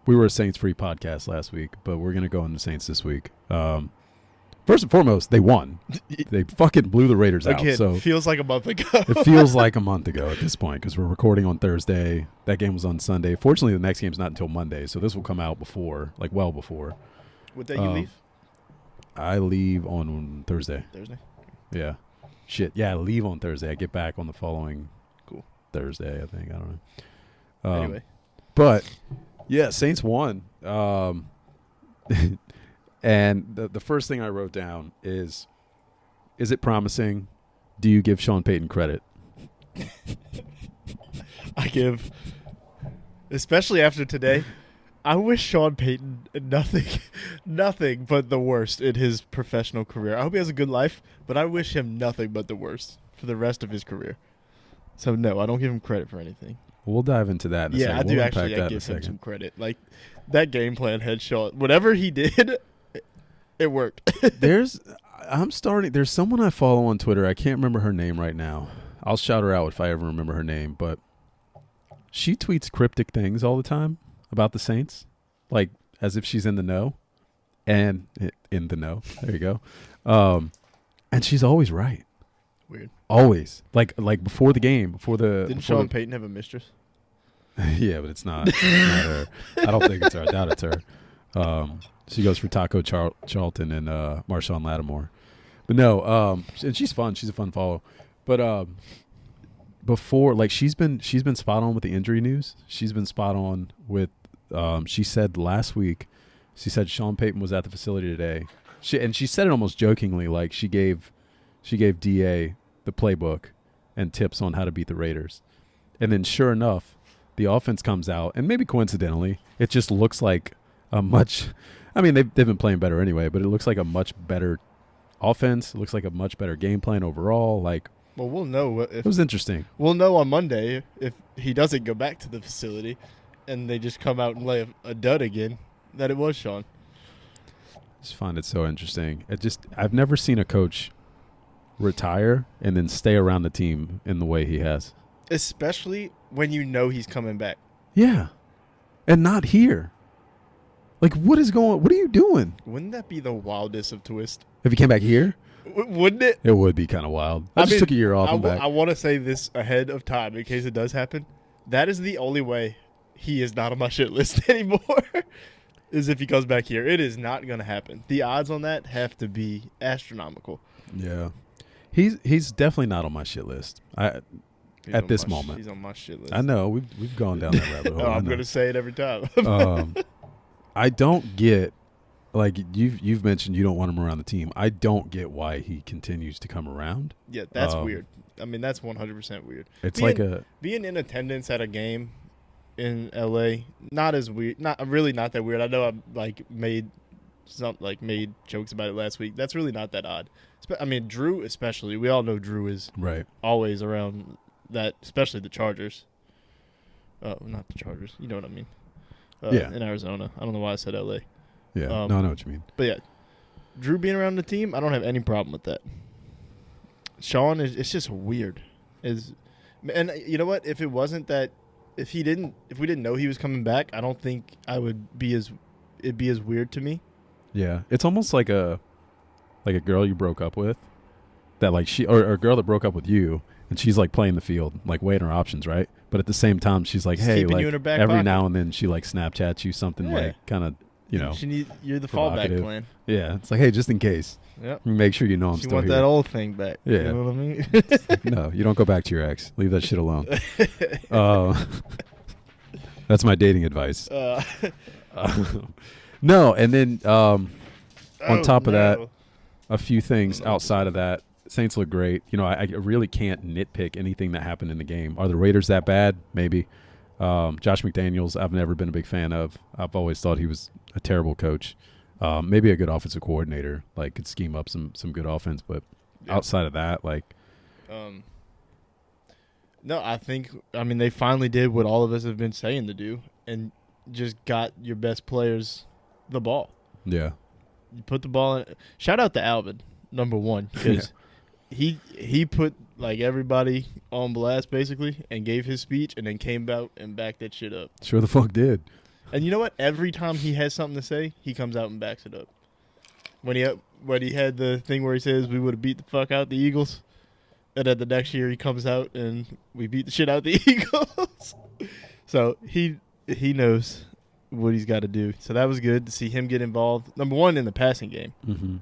We were a Saints-free podcast last week, but we're going to go on the Saints this week. First and foremost, they won. They fucking blew the Raiders out. Again, So feels like a month ago. it feels like a month ago at this point because we're recording on Thursday. That game was on Sunday. Fortunately, the next game's not until Monday, so this will come out before, like well before. What day you leave? I leave on Thursday. Thursday? Yeah. Shit. Yeah, I leave on Thursday. I get back on the following Thursday, I think. I don't know. Anyway. But, yeah, Saints won. And the first thing I wrote down is it promising? Do you give Sean Payton credit? I give, especially after today, I wish Sean Payton nothing but the worst in his professional career. I hope he has a good life, but I wish him nothing but the worst for the rest of his career. So, no, I don't give him credit for anything. We'll dive into that in a second. Yeah, I do actually give him some credit. Like, that game plan headshot, whatever he did, it worked. There's someone I follow on Twitter. I can't remember her name right now. I'll shout her out if I ever remember her name, but she tweets cryptic things all the time about the Saints, like as if she's in the know. And in the know. There you go. And she's always right. Weird. Always. Like before the game, Didn't Sean Payton have a mistress? Yeah, but it's not her. I don't think it's her. I doubt it's her. She goes for Taco Charlton and Marshawn Lattimore. But no, and she's fun. She's a fun follow. But before, like she's been spot on with the injury news. She's been spot on with. She said last week, she said Sean Payton was at the facility today. She said it almost jokingly, like she gave DA the playbook and tips on how to beat the Raiders. And then sure enough, the offense comes out, and maybe coincidentally, it just looks like a much – I mean, they've been playing better anyway, but it looks like a much better offense. It looks like a much better game plan overall. Like, well, we'll know. It was interesting. We'll know on Monday if he doesn't go back to the facility and they just come out and lay a dud again, that it was Sean. I just find it so interesting. I've never seen a coach retire and then stay around the team in the way he has. Especially when you know he's coming back. Yeah. And not here. Like, what are you doing? Wouldn't that be the wildest of twists? If he came back here? Wouldn't it? It would be kind of wild. I just took a year off and back. I want to say this ahead of time in case it does happen. That is the only way he is not on my shit list anymore, is if he comes back here. It is not going to happen. The odds on that have to be astronomical. Yeah. He's definitely not on my shit list. At this moment. He's on my shit list. I know. We've gone down that rabbit hole. I'm going to say it every time. I don't get, like you've mentioned you don't want him around the team. I don't get why he continues to come around. Yeah, that's weird. I mean, that's 100% weird. It's being in attendance at a game in LA, not as weird. Not that weird. I know I made jokes about it last week. That's really not that odd. I mean, Drew especially. We all know Drew is always around that, especially the Chargers. Not the Chargers. You know what I mean. In Arizona. I don't know why I said LA. Yeah, I know what you mean. But yeah, Drew being around the team, I don't have any problem with that. Sean it's just weird. And you know what? If it wasn't that, if we didn't know he was coming back, I don't think it'd be as weird to me. Yeah, it's almost like a girl you broke up with, that like or a girl that broke up with you, and she's like playing the field, like weighing her options, right? But at the same time, she's like, hey, like you in her back every pocket. Now and then she like Snapchats you something like kind of, you know. You're the fallback plan. Yeah, it's like, hey, just in case. Yep. Make sure you know I'm still here. You want that old thing back. Yeah. You know what I mean? No, you don't go back to your ex. Leave that shit alone. That's my dating advice. No, and then on top of that, a few things outside of that. Saints look great. You know, I really can't nitpick anything that happened in the game. Are the Raiders that bad? Maybe. Josh McDaniels, I've never been a big fan of. I've always thought he was a terrible coach. Maybe a good offensive coordinator, like could scheme up some good offense. But outside of that, like. No, I mean, they finally did what all of us have been saying to do and just got your best players the ball. Yeah. You put the ball in. Shout out to Alvin, number one, because he put like everybody on blast basically and gave his speech and then came out and backed that shit up. Sure the fuck did. And you know what? Every time he has something to say, he comes out and backs it up. When he had the thing where he says we would have beat the fuck out the Eagles, and then the next year he comes out and we beat the shit out the Eagles. So he knows what he's got to do. So that was good to see him get involved. Number one, in the passing game. Mm-hmm.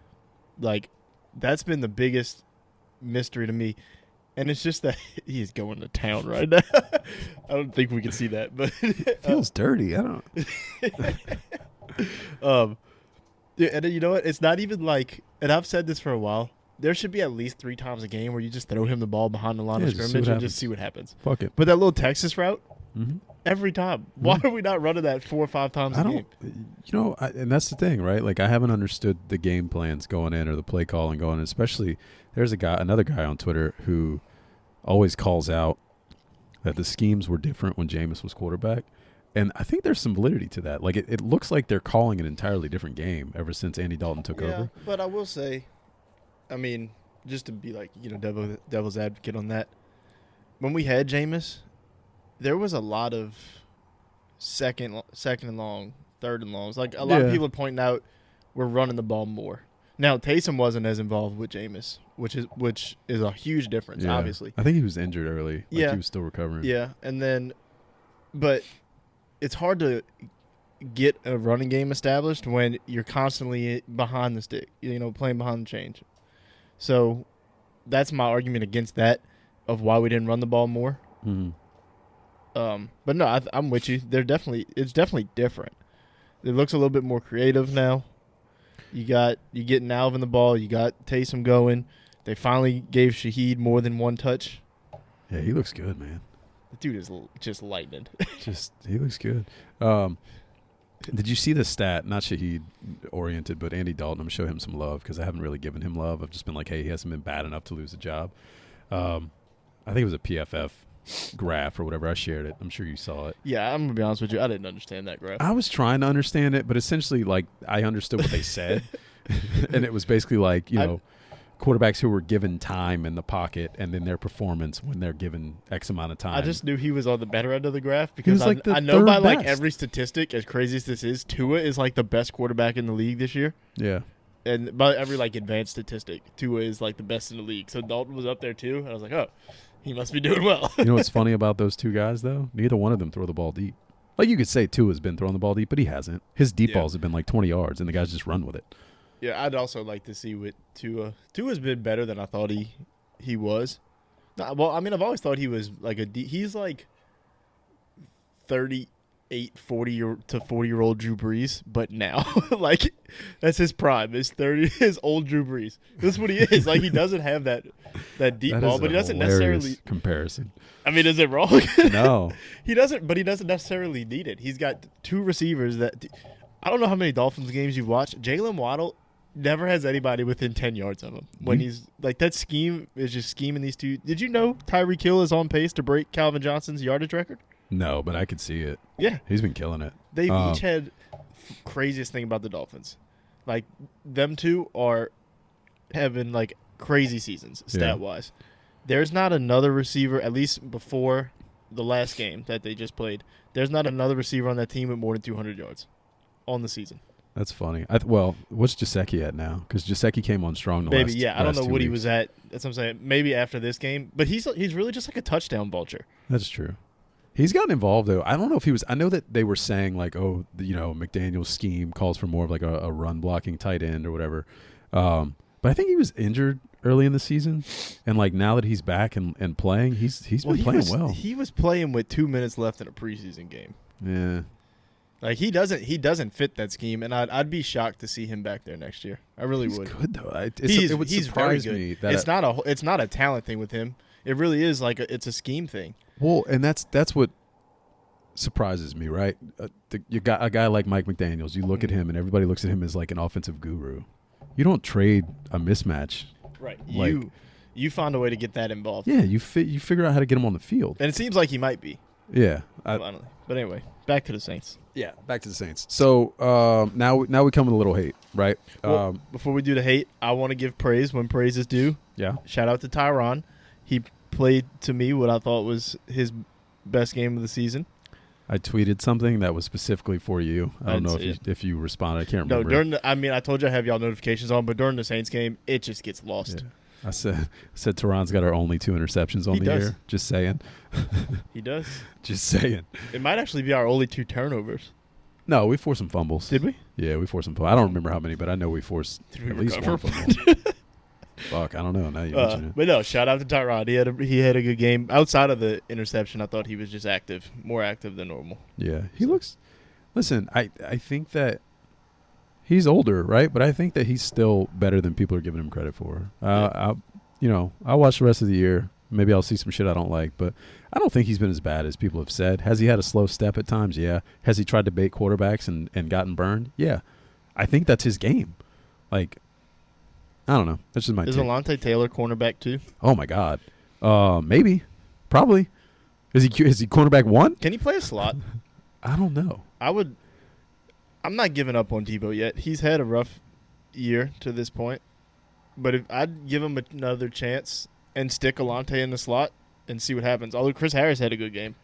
Like, that's been the biggest mystery to me. And it's just that he is going to town right now. I don't think we can see that, but It feels dirty. I don't. Yeah, and then you know what? It's not even like, and I've said this for a while, there should be at least 3 times a game where you just throw him the ball behind the line of scrimmage and just see what happens. Fuck it. But that little Texas route, Mm-hmm. every time. Why are we not running that 4 or 5 times a game? You know, and that's the thing, right? Like, I haven't understood the game plans going in or the play calling going in. Especially, there's another guy on Twitter who always calls out that the schemes were different when Jameis was quarterback. And I think there's some validity to that. Like, it looks like they're calling an entirely different game ever since Andy Dalton took over. But I will say, I mean, just to be like, devil's advocate on that, when we had Jameis, there was a lot of second and long, third and longs. Like, a lot of people are pointing out we're running the ball more. Now, Taysom wasn't as involved with Jameis, which is a huge difference, obviously. I think he was injured early. He was still recovering. Yeah, and then, but it's hard to get a running game established when you're constantly behind the stick, playing behind the chains. So that's my argument against that of why we didn't run the ball more. Mm-hmm. But no, I'm with you. It's definitely different. It looks a little bit more creative now. You getting Alvin the ball. You got Taysom going. They finally gave Shaheed more than one touch. Yeah, he looks good, man. The dude is just lightning. He looks good. Did you see the stat? Not Shaheed oriented, but Andy Dalton. I'm gonna show him some love because I haven't really given him love. I've just been like, hey, he hasn't been bad enough to lose a job. I think it was a PFF graph or whatever. I shared it. I'm sure you saw it. Yeah, I'm gonna be honest with you. I didn't understand that graph. I was trying to understand it, but essentially, like, I understood what they said, and it was basically like, quarterbacks who were given time in the pocket and then their performance when they're given X amount of time. I just knew he was on the better end of the graph because like I know by like best. every statistic, as crazy as this is, Tua is like the best quarterback in the league this year. Yeah. And by every like advanced statistic, Tua is like the best in the league. So Dalton was up there too, and I was like, oh, he must be doing well. You know what's funny about those two guys though? Neither one of them throw the ball deep. Like, you could say Tua's been throwing the ball deep, but he hasn't. His deep balls have been like 20 yards, and the guys just run with it. Yeah, I'd also like to see what Tua. Tua's been better than I thought he was. No, well, I mean, I've always thought he was like he's like 40-year-old Drew Brees, but now like that's his prime. His old Drew Brees. That's what he is. Like, he doesn't have that deep ball, but he doesn't necessarily comparison. I mean, is it wrong? No. He doesn't necessarily need it. He's got 2 receivers that I don't know how many Dolphins games you've watched. Jalen Waddle never has anybody within 10 yards of him. When he's like, that scheme is just scheming these two. Did you know Tyreek Hill is on pace to break Calvin Johnson's yardage record? No, but I could see it. Yeah. He's been killing it. They've each had craziest thing about the Dolphins. Like, them two are having like crazy seasons stat-wise. There's not another receiver, at least before the last game that they just played, there's not another receiver on that team with more than 200 yards on the season. That's funny. Well, what's Gesicki at now? Because Gesicki came on strong the last I don't know what he weeks. was at. That's what I'm saying. Maybe after this game. But he's really just like a touchdown vulture. That's true. He's gotten involved, though. I don't know if he was – I know that they were saying, like, McDaniel's scheme calls for more of, like, a run-blocking tight end or whatever. But I think he was injured early in the season. And, like, now that he's back and playing, he's been playing well. He was playing with 2 minutes left in a preseason game. Yeah. Like, he doesn't fit that scheme, and I'd be shocked to see him back there next year. I really would. He's good, though. It would he's surprise very good. me that it's not a talent thing with him. It really is like it's a scheme thing. Well, and that's what surprises me, right? You got a guy like Mike McDaniels. You look at him, and everybody looks at him as like an offensive guru. You don't trade a mismatch, right? Like, you find a way to get that involved. Yeah, you figure out how to get him on the field, and it seems like he might be. Yeah, finally. But anyway, back to the Saints. Yeah, back to the Saints. So now we come with a little hate, right? Well, before we do the hate, I want to give praise when praise is due. Yeah. Shout out to Tyron. He played to me what I thought was his best game of the season. I tweeted something that was specifically for you. I don't know if you responded. I can't remember. No, I told you I have y'all notifications on, but during the Saints game, it just gets lost. Yeah. I said Teron's got our only 2 interceptions on the year. Just saying. He does. Just saying. It might actually be our only 2 turnovers. No, we forced some fumbles. Did we? Yeah, we forced some fumbles. I don't remember how many, but I know we forced at least one fumble. Fuck, I don't know. Now you mention it. But no, shout out to Tyrod. He had a good game. Outside of the interception, I thought he was just active, more active than normal. Yeah, he looks. Listen, I think that he's older, right? But I think that he's still better than people are giving him credit for. I'll watch the rest of the year. Maybe I'll see some shit I don't like, but I don't think he's been as bad as people have said. Has he had a slow step at times? Yeah. Has he tried to bait quarterbacks and gotten burned? Yeah. I think that's his game. Like, I don't know. That's just my take. Is Alontae Taylor cornerback too? Oh my God. Maybe. Probably. Is he cornerback 1? Can he play a slot? I don't know. I'm not giving up on Debo yet. He's had a rough year to this point. But if I'd give him another chance and stick Alontae in the slot and see what happens. Although Chris Harris had a good game.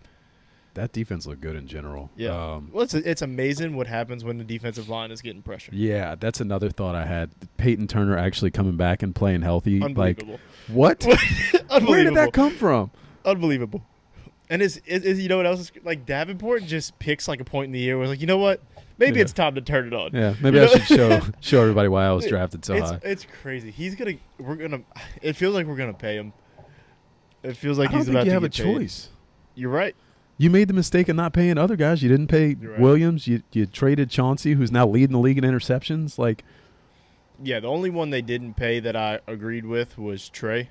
That defense looked good in general. Yeah. Well, it's amazing what happens when the defensive line is getting pressure. Yeah, that's another thought I had. Peyton Turner actually coming back and playing healthy. Unbelievable. Like, what? Where did that come from? Unbelievable. And is you know what else is like Davenport just picks like a point in the year where it's like, you know what? Maybe it's time to turn it on. Yeah, maybe I should show everybody why I was drafted so high. It's crazy. It feels like we're gonna pay him. It feels like I don't he's think about you to have get a paid. choice. You're right. You made the mistake of not paying other guys. You didn't pay Williams. You traded Chauncey, who's now leading the league in interceptions. Like, yeah, the only one they didn't pay that I agreed with was Trey.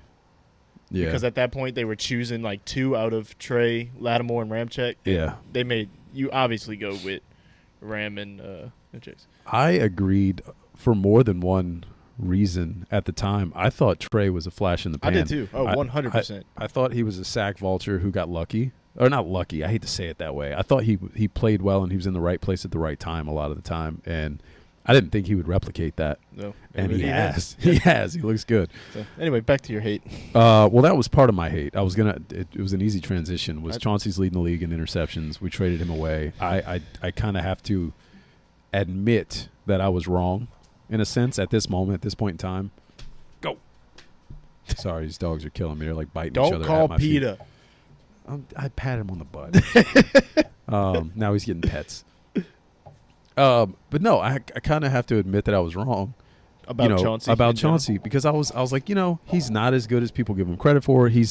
Yeah. Because at that point they were choosing like 2 out of Trey, Lattimore, and Ramczyk. Yeah. They made you obviously go with Ram and Chase. I agreed for more than one reason at the time. I thought Trey was a flash in the pan. I did too. Oh, 100%. I thought he was a sack vulture who got lucky. Or not lucky. I hate to say it that way. I thought he played well and he was in the right place at the right time a lot of the time. And I didn't think he would replicate that. No. And he has. He has. He looks good. So, anyway, back to your hate. Well, that was part of my hate. I was it was an easy transition. Chauncey's leading the league in interceptions. We traded him away. I kind of have to admit that I was wrong in a sense at this moment, at this point in time. Go. Sorry, these dogs are killing me. They're like biting each other. Don't call at my PETA. feet. I pat him on the butt. Now he's getting pets. But no, I kind of have to admit that I was wrong about Chauncey. About Chauncey, because I was like, he's not as good as people give him credit for. He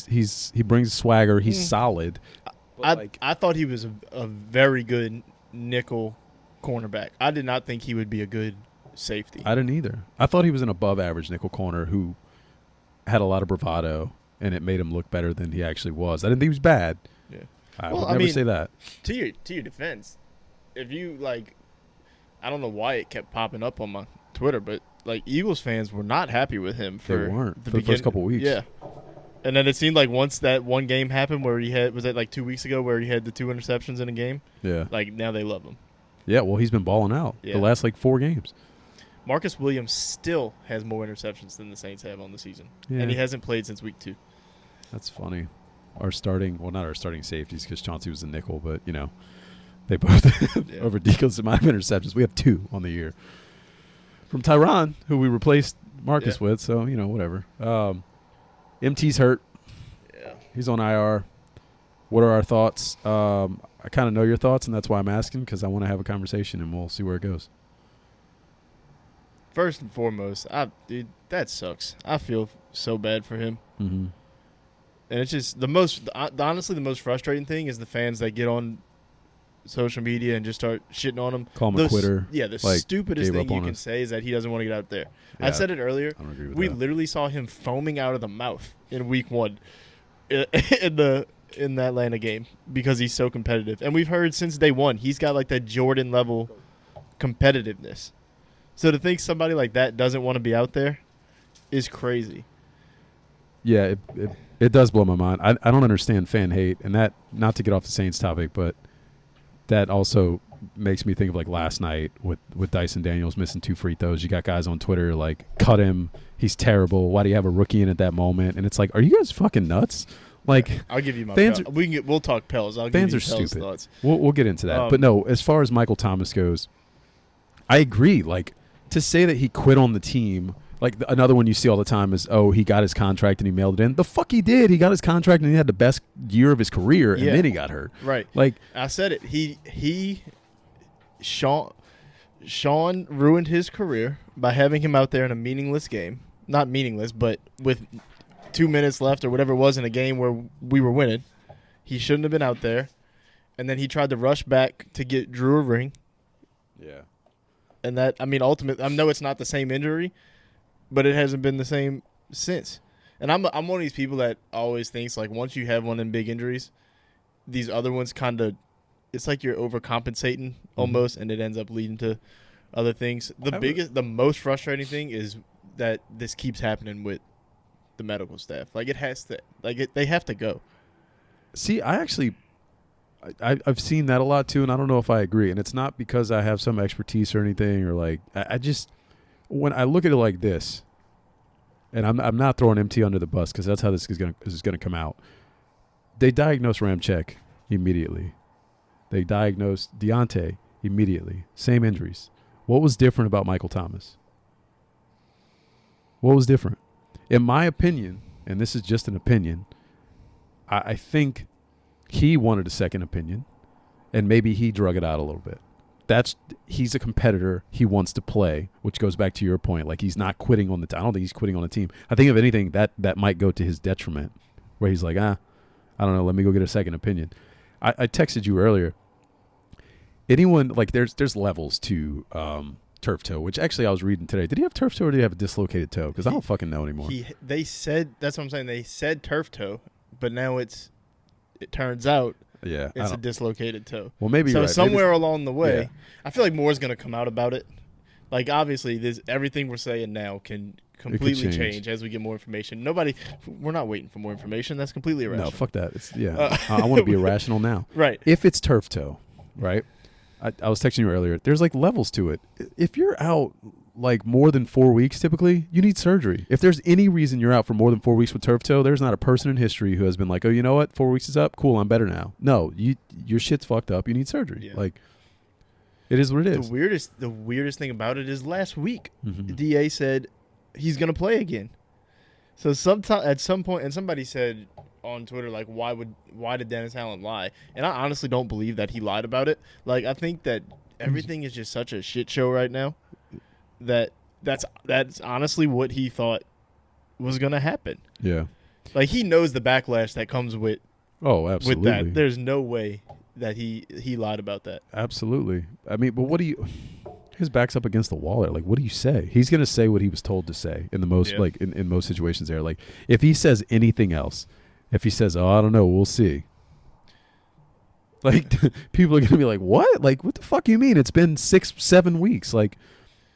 brings swagger. He's solid. I thought he was a very good nickel cornerback. I did not think he would be a good safety. I didn't either. I thought he was an above average nickel corner who had a lot of bravado, and it made him look better than he actually was. I didn't think he was bad. Yeah. I would never say that. To your defense, if you like, I don't know why it kept popping up on my Twitter, but like Eagles fans were not happy with him for the first couple weeks. Yeah. And then it seemed like once that one game happened where was that like 2 weeks ago where he had the 2 interceptions in a game? Yeah. Like now they love him. Yeah, well, he's been balling out the last like 4 games. Marcus Williams still has more interceptions than the Saints have on the season. Yeah. And he hasn't played since week 2. That's funny. Not our starting safeties because Chauncey was the nickel, but, they both over decals amount of interceptions. We have 2 on the year. From Tyron, who we replaced Marcus with, so, whatever. MT's hurt. Yeah. He's on IR. What are our thoughts? I kind of know your thoughts, and that's why I'm asking, because I want to have a conversation, and we'll see where it goes. First and foremost, dude, that sucks. I feel so bad for him. Mm-hmm. And it's just honestly, the most frustrating thing is the fans that get on social media and just start shitting on him. Call him a quitter. Yeah, the stupidest thing you can say is that he doesn't want to get out there. Yeah, I said it earlier. I don't agree with we that. literally saw him foaming out of the mouth in week 1 in the Atlanta game because he's so competitive. And we've heard since day 1 he's got like that Jordan level competitiveness. So to think somebody like that doesn't want to be out there is crazy. Yeah, it does blow my mind. I don't understand fan hate, and that, not to get off the Saints topic, but that also makes me think of like last night with Dyson Daniels missing 2 free throws. You got guys on Twitter like, cut him, he's terrible. Why do you have a rookie in at that moment? And it's like, are you guys fucking nuts? Like, I'll give you my fans Pels. We'll talk Pels. I'll fans give you are Pels stupid. thoughts. We'll get into that. But no, as far as Michael Thomas goes, I agree. Like, to say that he quit on the team, like another one you see all the time is, oh, he got his contract and he mailed it in. The fuck he did. He got his contract and he had the best year of his career, and then he got hurt. Right. Like, I said it. Sean ruined his career by having him out there in a meaningless game. Not meaningless, but with 2 minutes left or whatever it was in a game where we were winning. He shouldn't have been out there. And then he tried to rush back to get Drew a ring. yeah. And that, I mean, ultimately, I know it's not the same injury, but it hasn't been the same since. And I'm one of these people that always thinks, like, once you have one of them big injuries, these other ones kind of, it's like you're overcompensating almost, and it ends up leading to other things. The most frustrating thing is that this keeps happening with the medical staff. Like, it has to, they have to go. See, I've seen that a lot too, and I don't know if I agree. And it's not because I have some expertise or anything, or like I just, when I look at it like this, and I'm not throwing MT under the bus because that's how this is gonna come out. They diagnosed Ramczyk immediately. They diagnosed Deontay immediately. Same injuries. What was different about Michael Thomas? What was different? In my opinion, and this is just an opinion, I think he wanted a second opinion, and maybe he drug it out a little bit. He's a competitor. He wants to play, which goes back to your point. Like, he's not quitting on the team. I don't think he's quitting on the team. I think, if anything, that might go to his detriment, where he's like, I don't know, let me go get a second opinion. I texted you earlier. Anyone, like, there's levels to turf toe, which actually I was reading today. Did he have turf toe or did he have a dislocated toe? Because I don't fucking know anymore. They said, that's what I'm saying. They said turf toe, but now it turns out it's a dislocated toe. Well, maybe so you're right. Somewhere along the way, I feel like more is going to come out about it. Like, obviously, everything we're saying now can completely change as we get more information. We're not waiting for more information. That's completely irrational. No, fuck that. I want to be irrational now. Right. If it's turf toe, right? I was texting you earlier. There's like levels to it. If you're out like more than 4 weeks, typically you need surgery. If there's any reason you're out for more than 4 weeks with turf toe, there's not a person in history who has been like, oh, you know what, 4 weeks is up, cool, I'm better now. No, your shit's fucked up. You need surgery. Yeah. Like, it is what it is. The weirdest thing about it is last week, the DA said he's gonna play again. So at some point, and somebody said on Twitter, like, why did Dennis Allen lie? And I honestly don't believe that he lied about it. Like, I think that everything is just such a shit show right now that's honestly what he thought was gonna happen. Yeah. Like, he knows the backlash that comes with absolutely. with that. There's no way that he lied about that. Absolutely. I mean, but his back's up against the wall there. Like, what do you say? He's going to say what he was told to say in the most, like, in most situations there. Like, if he says anything else, if he says, oh, I don't know, we'll see. Like, people are going to be like, what? Like, what the fuck you mean? It's been 6-7 weeks. Like,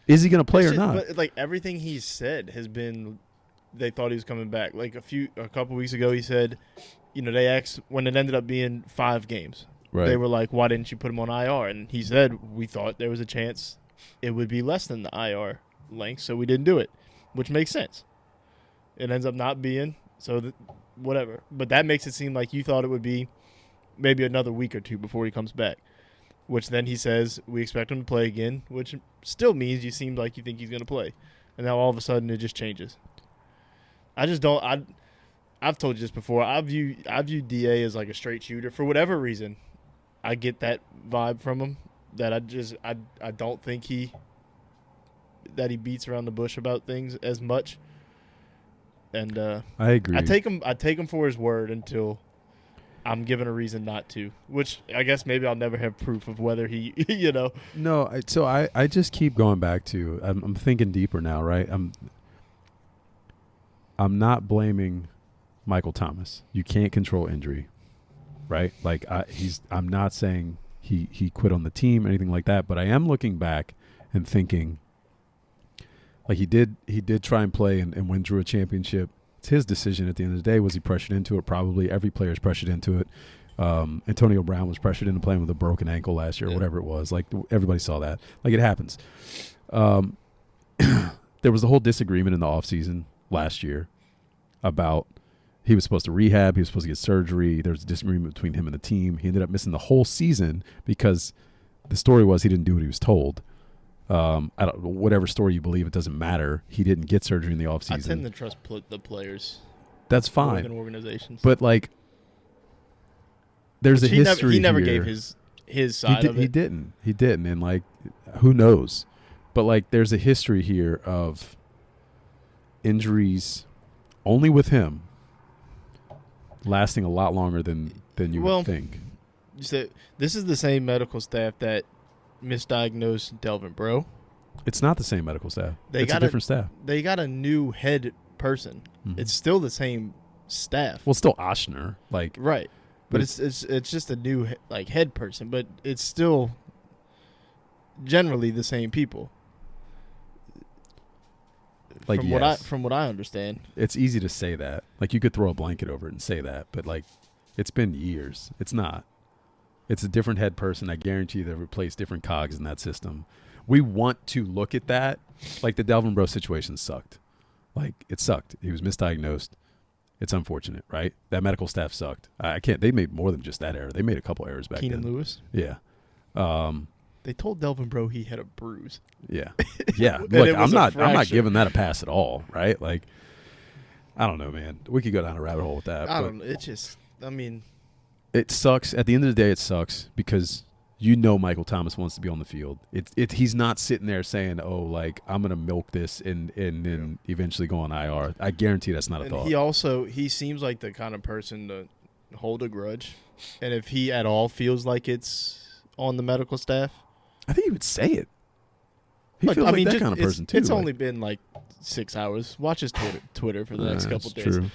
is he going to play or not? But, like, everything he's said has been, they thought he was coming back. Like, a couple weeks ago, he said, they asked when it ended up being 5 games. Right. They were like, why didn't you put him on IR? And he said, we thought there was a chance it would be less than the IR length, so we didn't do it, which makes sense. It ends up not being, so whatever. But that makes it seem like you thought it would be maybe another week or 2 before he comes back, which then he says, we expect him to play again, which still means you seem like you think he's going to play. And now all of a sudden it just changes. I just don't – I've told you this before. I view DA as like a straight shooter. For whatever reason, I get that vibe from him that I don't think he beats around the bush about things as much. And I agree. I take him for his word until I'm given a reason not to, which I guess maybe I'll never have proof of whether he, No, so I just keep going back to I'm thinking deeper now, right? I'm not blaming Michael Thomas. You can't control injury, right? Like, I'm not saying he quit on the team or anything like that, but I am looking back and thinking, like, he did try and play and win Drew a championship. It's his decision at the end of the day. Was he pressured into it? Probably. Every player's pressured into it. Antonio Brown was pressured into playing with a broken ankle last year, or whatever it was. Like, everybody saw that. Like, it happens. There was the whole disagreement in the offseason last year about He was supposed to rehab. He was supposed to get surgery. There was a disagreement between him and the team. He ended up missing the whole season because the story was he didn't do what he was told. Whatever story you believe, it doesn't matter. He didn't get surgery in the offseason. I tend to trust the players. That's fine. More than organizations. But, like, there's a history He never here. gave his side of it. He didn't. And, like, who knows? But, like, there's a history here of injuries only with him lasting a lot longer than you would think. So this is the same medical staff that misdiagnosed Delvin Breaux. It's not the same medical staff. It's a different staff. They got a new head person. Mm-hmm. It's still the same staff. Well, still Oshner, like right, but it's just a new like head person, but it's still generally the same people. Like from what I understand, it's easy to say that. Like you could throw a blanket over it and say that, but like it's been years. It's not. It's a different head person. I guarantee you they've replaced different cogs in that system. We want to look at that. Like the Delvin Breaux situation sucked. Like it sucked. He was misdiagnosed. It's unfortunate, right? That medical staff sucked. I can't. They made more than just that error. They made a couple errors back then. Keenan Lewis. Yeah. They told Delvin Breaux he had a bruise. Yeah. Yeah. Look, I'm not giving that a pass at all, right? Like, I don't know, man. We could go down a rabbit hole with that. I don't know. It's just, I mean. It sucks. At the end of the day, it sucks because Michael Thomas wants to be on the field. He's not sitting there saying, oh, like, I'm going to milk this and then eventually go on IR. I guarantee that's not a thought. He seems like the kind of person to hold a grudge. And if he at all feels like it's on the medical staff, I think he would say it. He feels like that kind of person, too. It's only been like 6 hours. Watch his Twitter for the next couple days. True.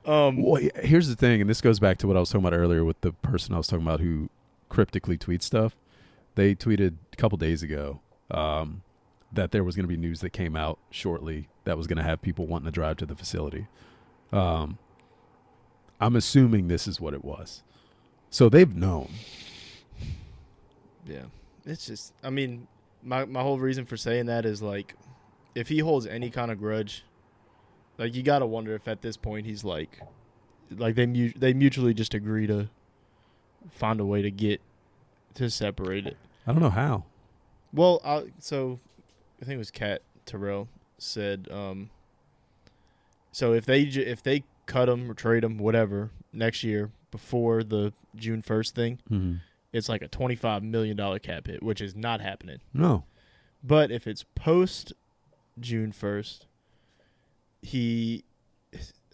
Well, here's the thing, and this goes back to what I was talking about earlier with the person I was talking about who cryptically tweets stuff. They tweeted a couple days ago that there was going to be news that came out shortly that was going to have people wanting to drive to the facility. I'm assuming this is what it was. So they've known. Yeah. It's just, I mean, my whole reason for saying that is, like, if he holds any kind of grudge, like, you got to wonder if at this point he's, like they mutually just agree to find a way to separate it. I don't know how. Well, so I think it was Kat Terrell said, so if they cut him or trade him, whatever, next year before the June 1st thing, mm-hmm. It's like a $25 million cap hit, which is not happening. No. But if it's post June 1st, I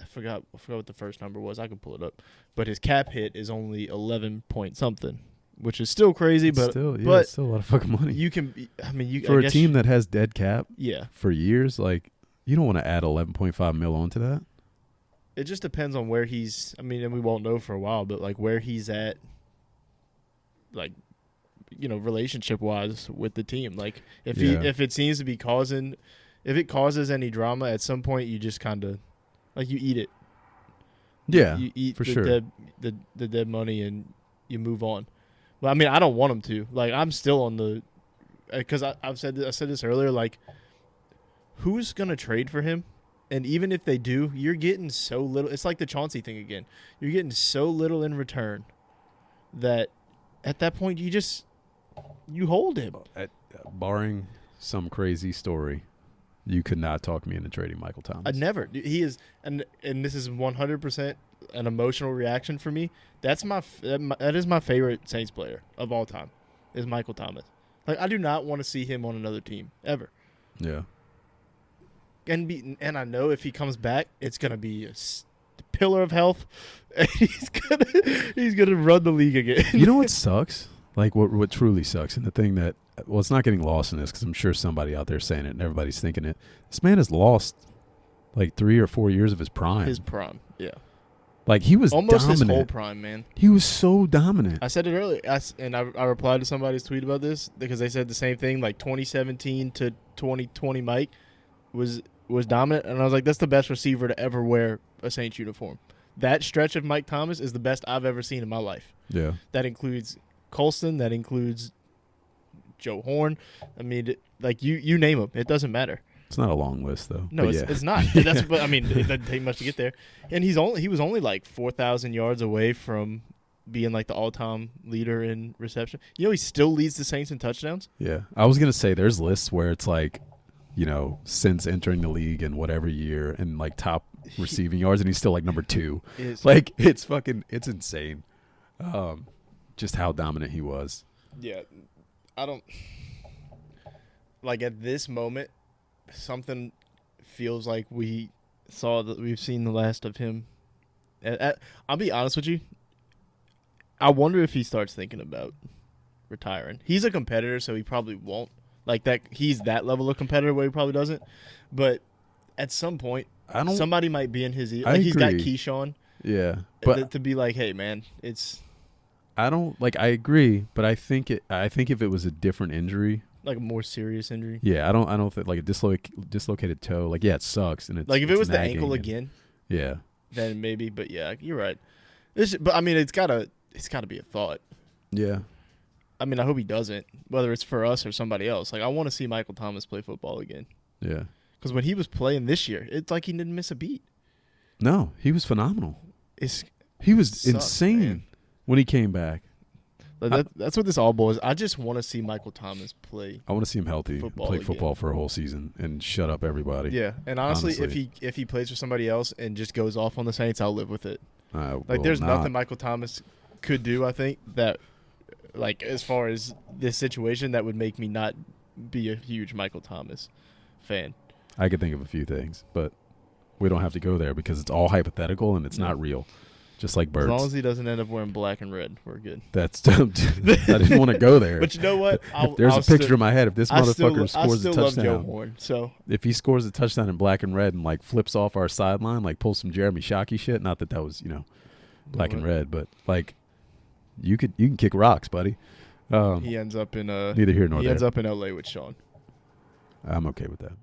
forgot what the first number was. I can pull it up. But his cap hit is only 11 point something, which is still crazy, but it's still a lot of fucking money. You can, I mean, for a team that has dead cap, yeah, for years, like you don't want to add 11.5 mil onto that. It just depends on where he's. I mean, and we won't know for a while, but like where he's at. Like, relationship wise with the team. Like if it seems to be if it causes any drama at some point, you just kind of like you eat it. Yeah, you eat for the sure. the dead money and you move on. But I mean, I don't want him to. Like I'm still on the because I said this earlier. Like, who's gonna trade for him? And even if they do, you're getting so little. It's like the Chauncey thing again. You're getting so little in return that. At that point, you hold him. Barring some crazy story, you could not talk me into trading Michael Thomas. I never. He is, and this is 100% an emotional reaction for me. That is my favorite Saints player of all time, is Michael Thomas. Like I do not want to see him on another team ever. Yeah. And I know if he comes back, it's gonna be a pillar of health. And he's gonna run the league again. You know what sucks? Like what truly sucks, and the thing that it's not getting lost in this because I'm sure somebody out there saying it and everybody's thinking it. This man has lost like 3 or 4 years of his prime. His prime, yeah. Like he was almost dominant. His whole prime, man. He was so dominant. I said it earlier, I replied to somebody's tweet about this because they said the same thing. Like 2017 to 2020, Mike was dominant, and I was like, that's the best receiver to ever wear a Saints uniform. That stretch of Mike Thomas is the best I've ever seen in my life. Yeah. That includes Colston. That includes Joe Horn. I mean, like you name him. It doesn't matter. It's not a long list though. No, but it's not. That's but I mean, it doesn't take much to get there. And he was only like 4,000 yards away from being like the all-time leader in reception. You know, he still leads the Saints in touchdowns. Yeah, I was gonna say there's lists where it's like, you know, since entering the league in whatever year and like top receiving yards, and he's still like number 2. Like it's insane. Just how dominant he was. Yeah, I don't like at this moment. Something feels like we've seen the last of him. I'll be honest with you. I wonder if he starts thinking about retiring. He's a competitor, so he probably won't. Like that, he's that level of competitor where he probably doesn't. But at some point, somebody might be in his ear. Like he's got Keyshawn. Yeah, but to be like, hey man, it's. I don't like. I agree, but I think if it was a different injury, like a more serious injury. Yeah, I don't think like a dislocated toe. Like, yeah, it sucks, and it's like if it was the ankle and, again. Yeah. Then maybe, but yeah, you're right. But I mean, it's gotta be a thought. Yeah. I mean, I hope he doesn't. Whether it's for us or somebody else. Like, I want to see Michael Thomas play football again. Yeah. Because when he was playing this year, it's like he didn't miss a beat. No, he was phenomenal. He was insane man. When he came back. That's what this all boils. I just want to see Michael Thomas play. I want to see him healthy, play football for a whole season, and shut up everybody. Yeah, and honestly, if he plays for somebody else and just goes off on the Saints, I'll live with it. Like, there's nothing Michael Thomas could do. I think that, like, as far as this situation, that would make me not be a huge Michael Thomas fan. I could think of a few things, but we don't have to go there because it's all hypothetical and it's not real. Just like birds. As long as he doesn't end up wearing black and red, we're good. That's I didn't want to go there. But you know what? There's a picture in my head. If this motherfucker scores a touchdown, I still love Joe Horn. So if he scores a touchdown in black and red and like flips off our sideline, like pulls some Jeremy Shockey shit. Not that was black and red, but like you can kick rocks, buddy. He ends up in neither here nor there. He ends up in L.A. with Sean. I'm okay with that.